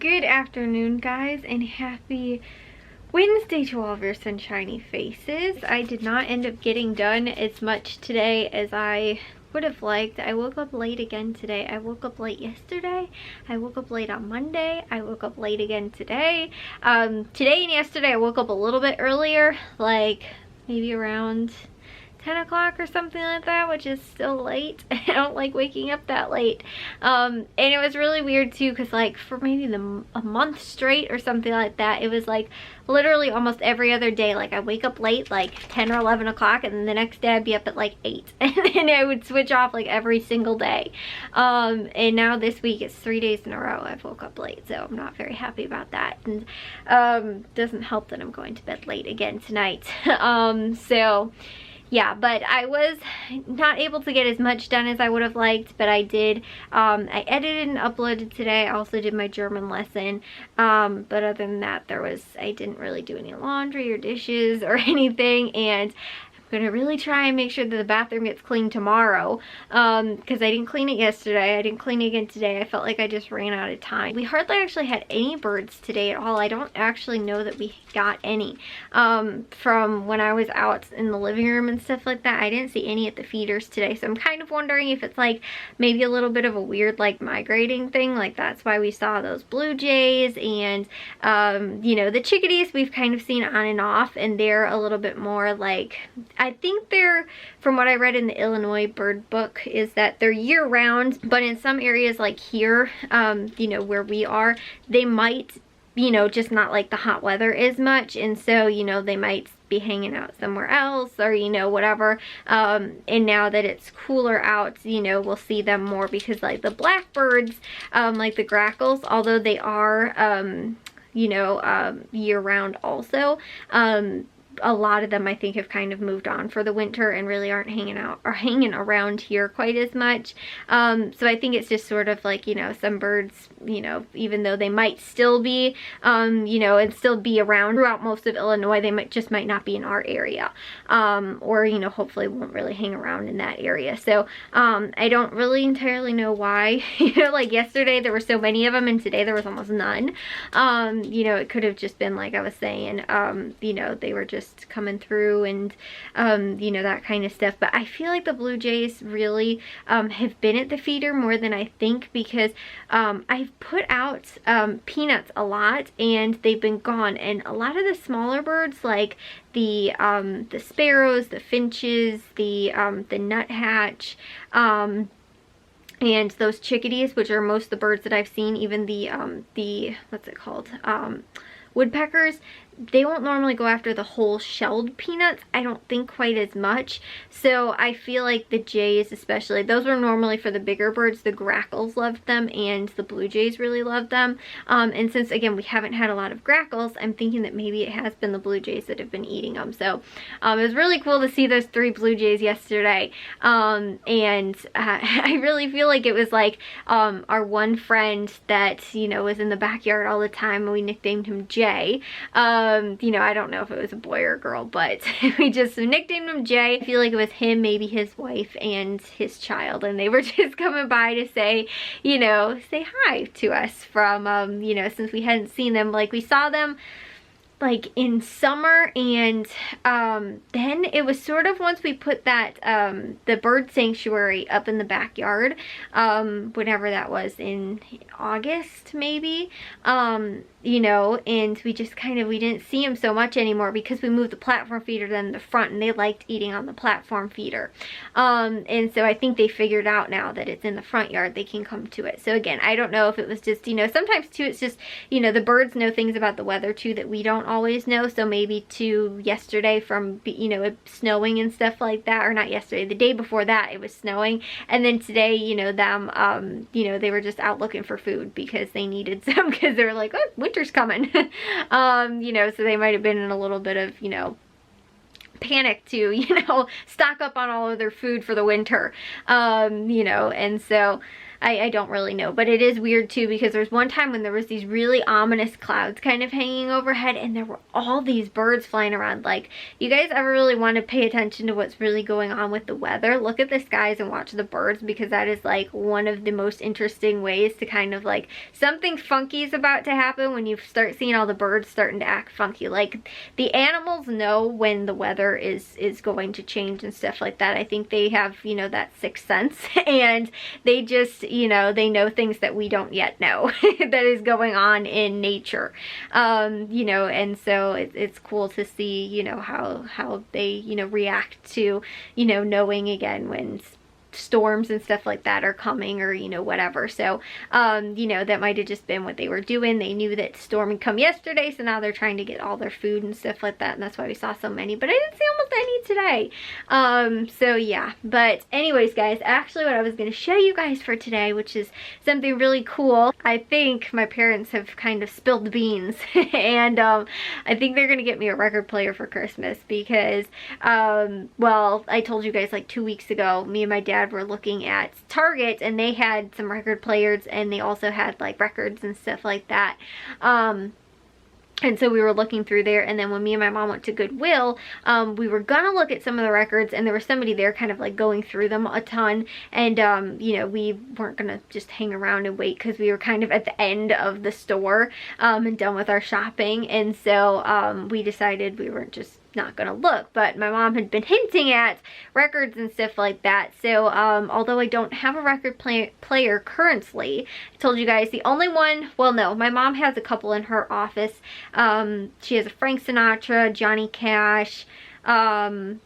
Good afternoon, guys, and happy Wednesday to all of your sunshiny faces. I did not end up getting done as much today as I would have liked. I woke up late again today. I woke up late yesterday. I woke up late on Monday. I woke up late again today. Today and yesterday I woke up a little bit earlier, like maybe around 10 o'clock or something like that, which is still late. I don't like waking up that late. And it was really weird too, because like for maybe a month straight or something like that, it was like literally almost every other day, like I wake up late like 10 or 11 o'clock, and then the next day I'd be up at like 8, and then I would switch off like every single day. And now this week it's 3 days in a row I've woke up late, so I'm not very happy about that. And doesn't help that I'm going to bed late again tonight. So yeah, but I was not able to get as much done as I would have liked, but I did. I edited and uploaded today. I also did my German lesson. But other than that, I didn't really do any laundry or dishes or anything. And I'm gonna really try and make sure that the bathroom gets cleaned tomorrow, because I didn't clean it yesterday. I didn't clean it again today. I felt like I just ran out of time. We hardly actually had any birds today at all. I don't actually know that we got any from when I was out in the living room and stuff like that. I didn't see any at the feeders today, so I'm kind of wondering if it's like maybe a little bit of a weird like migrating thing, like that's why we saw those blue jays. And you know, the chickadees we've kind of seen on and off, and they're a little bit more like, I think they're, from what I read in the Illinois bird book, is that they're year round, but in some areas like here, you know, where we are, they might, you know, just not like the hot weather as much, and so, you know, they might be hanging out somewhere else, or, you know, whatever. And now that it's cooler out, you know, we'll see them more, because like the blackbirds, like the grackles, although they are, you know, year round also, a lot of them I think have kind of moved on for the winter and really aren't hanging out or hanging around here quite as much. So I think it's just sort of like, you know, some birds, you know, even though they might still be, you know, and still be around throughout most of Illinois, they might not be in our area, or, you know, hopefully won't really hang around in that area. So I don't really entirely know why. You know, like yesterday there were so many of them, and today there was almost none. You know, it could have just been like I was saying, you know, they were just coming through, and you know, that kind of stuff. But I feel like the blue jays really have been at the feeder more than I think, because I've put out peanuts a lot and they've been gone, and a lot of the smaller birds like the sparrows, the finches, the nuthatch, and those chickadees, which are most of the birds that I've seen, even the what's it called, woodpeckers, they won't normally go after the whole shelled peanuts, I don't think, quite as much. So I feel like the jays especially, those were normally for the bigger birds. The grackles loved them, and the blue jays really loved them. And since, again, we haven't had a lot of grackles, I'm thinking that maybe it has been the blue jays that have been eating them. So it was really cool to see those 3 blue jays yesterday. And I really feel like it was like our one friend that, you know, was in the backyard all the time, and we nicknamed him Jay. You know, I don't know if it was a boy or a girl, but we just nicknamed him Jay. I feel like it was him, maybe his wife, and his child, and they were just coming by to say, you know, say hi to us from, you know, since we hadn't seen them. Like, we saw them like in summer, and then it was sort of once we put that the bird sanctuary up in the backyard, whenever that was, in August maybe, you know, and we just kind of, we didn't see them so much anymore because we moved the platform feeder then in the front, and they liked eating on the platform feeder. And so I think they figured out now that it's in the front yard, they can come to it. So again, I don't know if it was just, you know, sometimes too it's just, you know, the birds know things about the weather too that we don't always know. So maybe too, yesterday from, you know, it snowing and stuff like that, or not yesterday, the day before that it was snowing, and then today, you know, them, you know, they were just out looking for food because they needed some, because they were like, oh, winter's coming. You know, so they might have been in a little bit of, you know, panic to, you know, stock up on all of their food for the winter, you know. And so I don't really know, but it is weird too, because there's one time when there was these really ominous clouds kind of hanging overhead, and there were all these birds flying around. Like, you guys ever really want to pay attention to what's really going on with the weather, look at the skies and watch the birds, because that is like one of the most interesting ways to kind of like, something funky is about to happen when you start seeing all the birds starting to act funky. Like, the animals know when the weather is going to change and stuff like that. I think they have, you know, that sixth sense, and they just, you know, they know things that we don't yet know that is going on in nature. You know, and so it's cool to see, you know, how they, you know, react to, you know, knowing again when storms and stuff like that are coming, or, you know, whatever. So you know, that might have just been what they were doing. They knew that storm had come yesterday, so now they're trying to get all their food and stuff like that, and that's why we saw so many, but I didn't see almost any today. So yeah, but anyways guys, actually what I was going to show you guys for today, which is something really cool. I think my parents have kind of spilled the beans and I think they're gonna get me a record player for Christmas, because well, I told you guys like 2 weeks ago, me and my dad were looking at Target, and they had some record players, and they also had like records and stuff like that. And so we were looking through there, and then when me and my mom went to Goodwill, we were gonna look at some of the records, and there was somebody there kind of like going through them a ton, and you know, we weren't gonna just hang around and wait, because we were kind of at the end of the store and done with our shopping, and so we decided we weren't just not gonna look. But my mom had been hinting at records and stuff like that, so although I don't have a record player currently, I told you guys the only one, well no, my mom has a couple in her office. She has a Frank Sinatra, Johnny Cash, I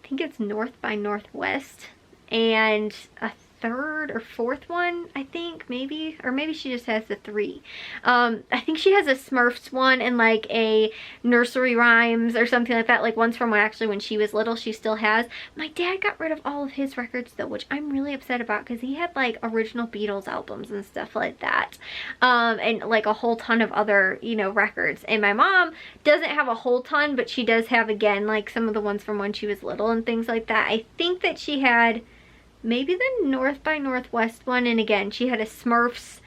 think it's North by Northwest, and a third or fourth one, I think, maybe, or maybe she just has the three. I think she has a Smurfs one, and like a nursery rhymes or something like that, like ones from actually when she was little she still has. My dad got rid of all of his records though, which I'm really upset about, because he had like original Beatles albums and stuff like that, and like a whole ton of other, you know, records. And my mom doesn't have a whole ton, but she does have, again, like some of the ones from when she was little and things like that. I think that she had maybe the North by Northwest one, and again, she had a Smurfs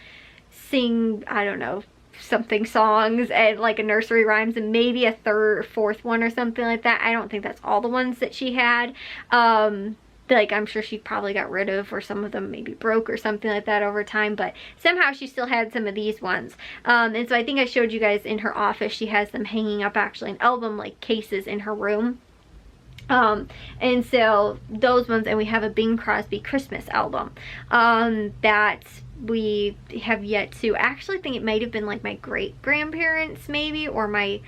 sing, I don't know, something songs, and like a nursery rhymes, and maybe a third or fourth one or something like that. I don't think that's all the ones that she had. Like, I'm sure she probably got rid of, or some of them maybe broke or something like that over time, but somehow she still had some of these ones. And so I think I showed you guys in her office, she has them hanging up actually in album like cases in her room. And so those ones, and we have a Bing Crosby Christmas album that we have yet to, actually think it might have been like my great grandparents maybe, or my,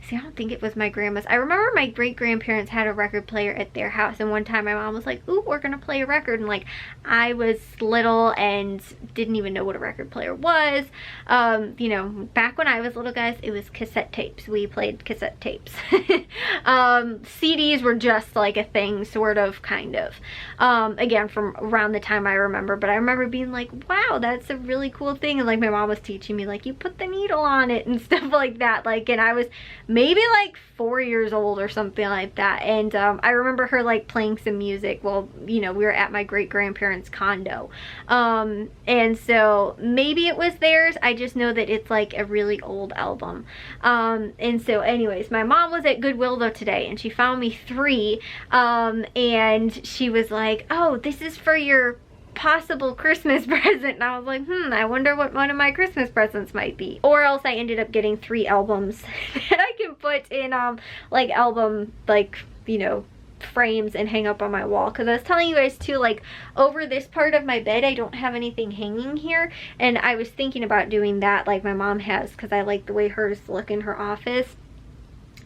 see, I don't think it was my grandma's. I remember my great grandparents had a record player at their house, and one time my mom was like, ooh, we're gonna play a record, and like I was little and didn't even know what a record player was. You know, back when I was little, guys, it was cassette tapes. We played cassette tapes. CDs were just like a thing, sort of, kind of, again, from around the time I remember. But I remember being like, wow, that's a really cool thing, and like my mom was teaching me, like, you put the needle on it and stuff like that, like, and I was maybe like 4 years old or something like that. And I remember her like playing some music. Well, you know, we were at my great grandparents' condo, and so maybe it was theirs. I just know that it's like a really old album. And so anyways, my mom was at Goodwill though today, and she found me 3, and she was like, oh, this is for your possible Christmas present. And I was like, I wonder what one of my Christmas presents might be. Or else I ended up getting 3 albums that I can put in like album, like, you know, frames and hang up on my wall. Because I was telling you guys too, like, over this part of my bed I don't have anything hanging here, and I was thinking about doing that like my mom has, because I like the way hers look in her office.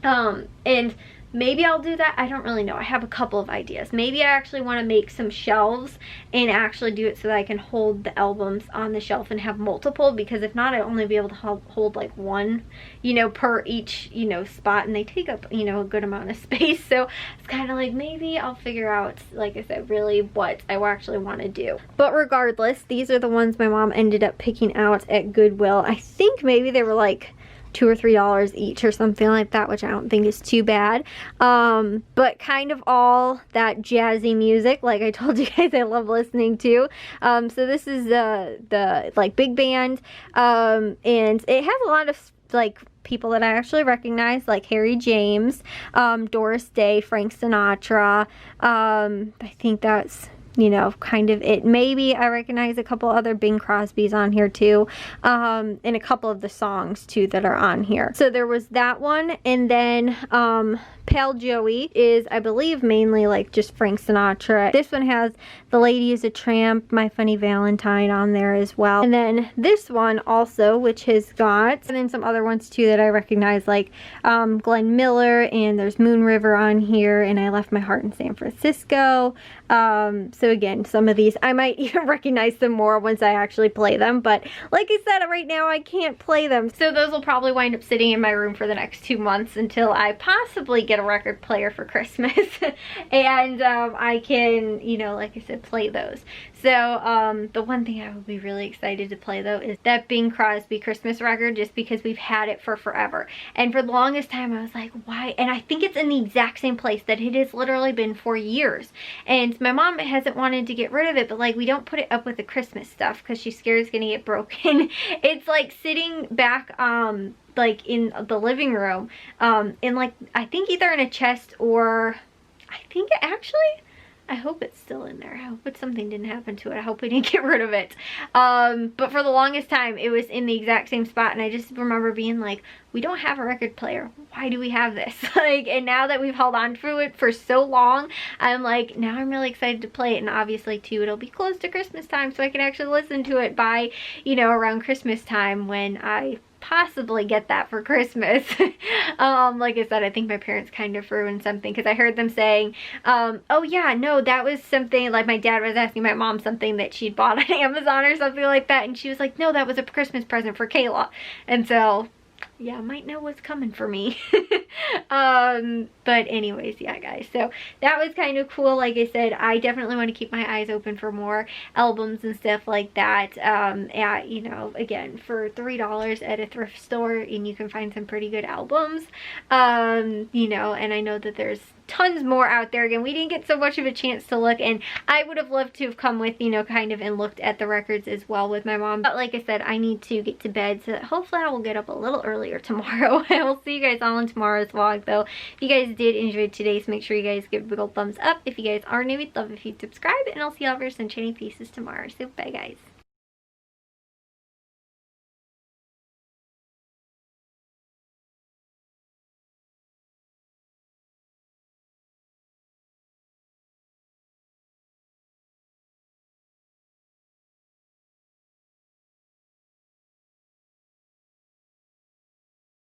And maybe I'll do that. I don't really know. I have a couple of ideas. Maybe I actually want to make some shelves and actually do it so that I can hold the albums on the shelf and have multiple, because if not, I'd only be able to hold like one, you know, per each, you know, spot, and they take up, you know, a good amount of space. So it's kind of like, maybe I'll figure out, like I said, really what I actually want to do. But regardless, these are the ones my mom ended up picking out at Goodwill. I think maybe they were like $2 or $3 each or something like that, which I don't think is too bad. But kind of all that jazzy music, like I told you guys, I love listening to. So this is the like big band, and it has a lot of like people that I actually recognize, like Harry James, Doris Day, Frank Sinatra. I think that's, you know, kind of it. Maybe I recognize a couple other Bing Crosby's on here too, and a couple of the songs too that are on here. So there was that one, and then Pale Joey is, I believe, mainly like just Frank Sinatra. This one has The Lady is a Tramp, My Funny Valentine on there as well. And then this one also, which has got, and then some other ones too that I recognize, like Glenn Miller, and there's Moon River on here, and I Left My Heart in San Francisco. So again, some of these I might even recognize some more once I actually play them, but like I said, right now I can't play them. So those will probably wind up sitting in my room for the next 2 months until I possibly get a record player for Christmas and I can, you know, like I said, play those. So the one thing I would be really excited to play though is that Bing Crosby Christmas record, just because we've had it for forever. And for the longest time I was like, why? And I think it's in the exact same place that it has literally been for years. And my mom hasn't wanted to get rid of it, but like we don't put it up with the Christmas stuff because she's scared it's gonna get broken. It's like sitting back like in the living room, in like, I think either in a chest or I think it actually, I hope it's still in there. I hope something didn't happen to it. I hope we didn't get rid of it. But for the longest time, it was in the exact same spot. And I just remember being like, we don't have a record player. Why do we have this? Like, and now that we've held on to it for so long, I'm like, now I'm really excited to play it. And obviously too, it'll be close to Christmas time, so I can actually listen to it by, you know, around Christmas time when I possibly get that for Christmas. Like I said, I think my parents kind of ruined something, because I heard them saying, oh yeah, no, that was something, like my dad was asking my mom something that she'd bought on Amazon or something like that, and she was like, no, that was a Christmas present for Kayla. And so yeah, I might know what's coming for me. But anyways, yeah guys, so that was kind of cool. Like I said, I definitely want to keep my eyes open for more albums and stuff like that, at, you know, again, for $3 at a thrift store, and you can find some pretty good albums, you know, and I know that there's tons more out there. Again, we didn't get so much of a chance to look, and I would have loved to have come with, you know, kind of and looked at the records as well with my mom, but like I said, I need to get to bed, so hopefully I will get up a little earlier tomorrow. I will see you guys all in tomorrow's vlog though. If you guys did enjoy today's, make sure you guys give a big old thumbs up. If you guys are new, we'd love if you'd subscribe, and I'll see y'all for Sunshiny Pieces tomorrow. So bye guys.